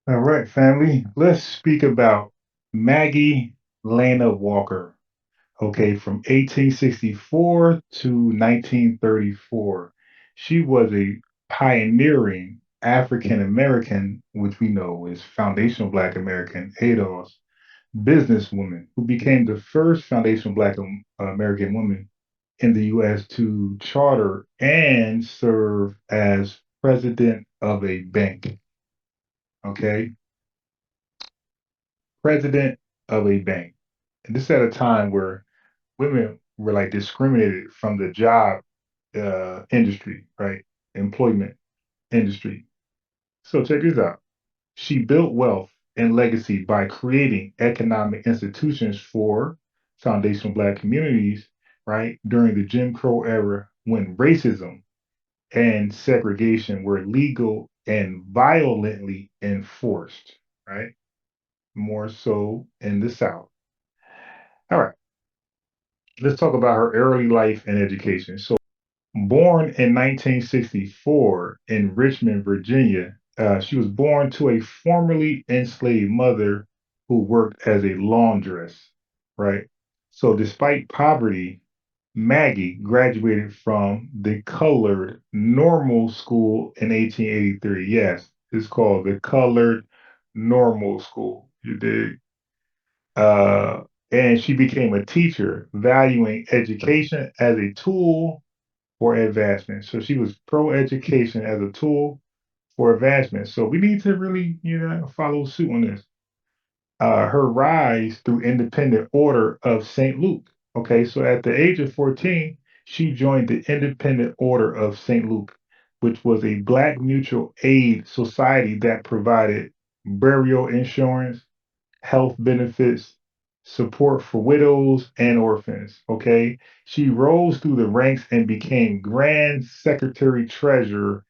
All right, family. Let's speak about Maggie Lena Walker. Okay, from 1864 to 1934. She was a pioneering African American, which we know is foundational Black American ADOS, businesswoman who became the first foundational Black American woman in the U.S. to charter and serve as president of a bank. Okay, president of a bank. And this at a time where women were like discriminated from the job industry, right? Employment industry. So check this out. She built wealth and legacy by creating economic institutions for foundational Black communities, right? During the Jim Crow era when racism and segregation were legal and violently enforced, right? More so in the South. All right, let's talk about her early life and education. So, born in 1964 in Richmond, Virginia, she was born to a formerly enslaved mother who worked as a laundress, right? So, despite poverty, Maggie graduated from the colored normal school in 1883. Yes, it's called the colored normal school. You dig? Uh, and she became a teacher, valuing education as a tool for advancement. So she was pro education as a tool for advancement. So we need to really, follow suit on this. Her rise through independent order of St. Luke. Okay, so at the age of 14, she joined the Independent Order of St. Luke, which was a Black mutual aid society that provided burial insurance, health benefits, support for widows and orphans. Okay. She rose through the ranks and became Grand Secretary Treasurer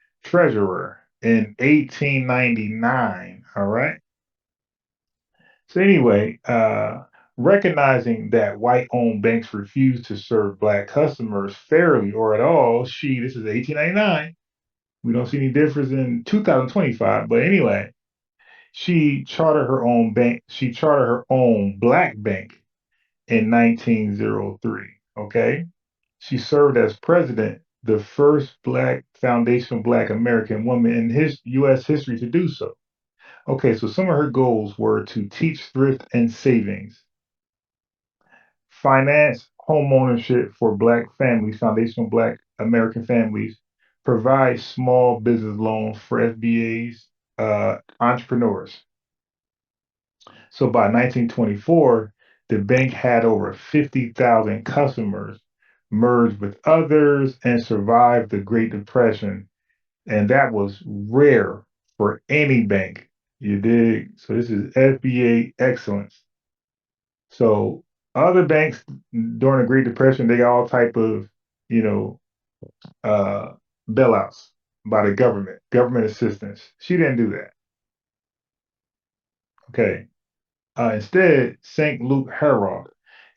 in 1899. All right. So anyway, recognizing that white-owned banks refused to serve Black customers fairly or at all, this is 1899. We don't see any difference in 2025, but anyway, she chartered her own bank. She chartered her own Black bank in 1903. Okay. She served as president, the first Black foundational Black American woman in U.S. history to do so. Okay, so some of her goals were to teach thrift and savings, finance home ownership for Black families, foundational Black American families, provide small business loans for FBAs, entrepreneurs. So by 1924, the bank had over 50,000 customers, merged with others, and survived the Great Depression. And that was rare for any bank. You dig? So this is FBA excellence. So other banks during the Great Depression, they got all type of, you know, uh, bailouts by the government assistance. She didn't do that. Okay. Instead, St. Luke Herald,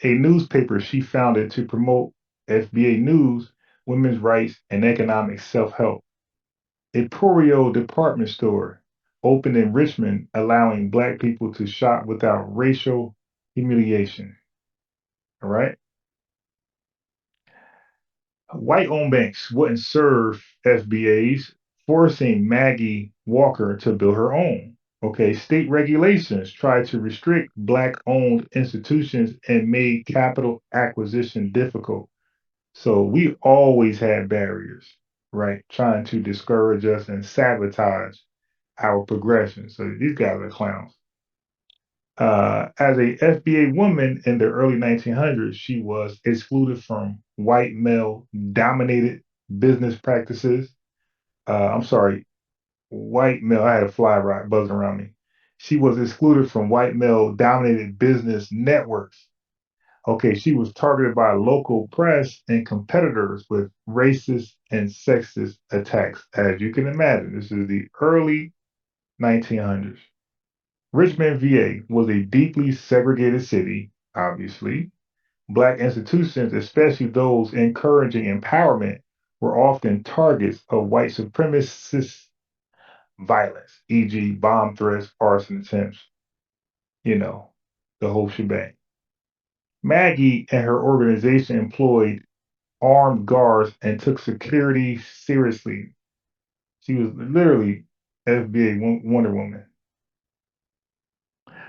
a newspaper she founded to promote FBA news, women's rights, and economic self-help. A Emporio department store opened in Richmond, allowing Black people to shop without racial humiliation. All right. White-owned banks wouldn't serve FBAs, forcing Maggie Walker to build her own. Okay, state regulations tried to restrict Black-owned institutions and made capital acquisition difficult. So we always had barriers, right? Trying to discourage us and sabotage our progression. So these guys are clowns. As a FBA woman in the early 1900s, she was excluded from white male dominated business practices. I'm sorry, white male. I had a fly right buzzing around me. She was excluded from white male dominated business networks. Okay, she was targeted by local press and competitors with racist and sexist attacks. As you can imagine, this is the early 1900s. Richmond, VA was a deeply segregated city, obviously. Black institutions, especially those encouraging empowerment, were often targets of white supremacists violence, e.g., bomb threats, arson attempts, you know, the whole shebang. Maggie and her organization employed armed guards and took security seriously. She was literally FBA Wonder Woman.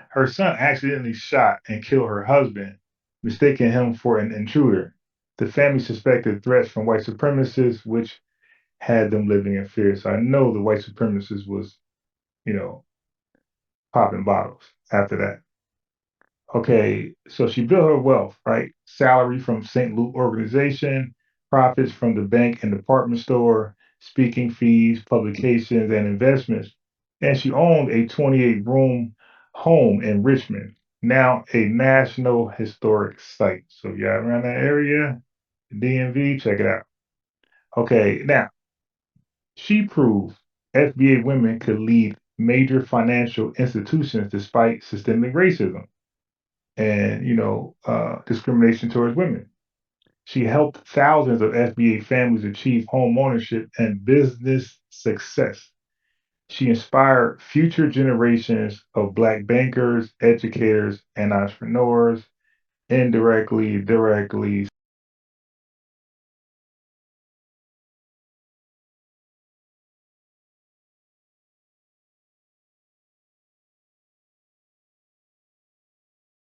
Her son accidentally shot and killed her husband, mistaking him for an intruder. The family suspected threats from white supremacists, which had them living in fear. So I know the white supremacists was, you know, popping bottles after that. Okay, so she built her wealth, right? Salary from St. Luke organization, profits from the bank and department store, speaking fees, publications, and investments. And she owned a 28-room home in Richmond, now a National Historic Site. So if you're around that area, DMV, check it out. Okay, now she proved FBA women could lead major financial institutions despite systemic racism and discrimination towards women. She helped thousands of FBA families achieve home ownership and business success. She inspired future generations of Black bankers, educators, and entrepreneurs indirectly, directly.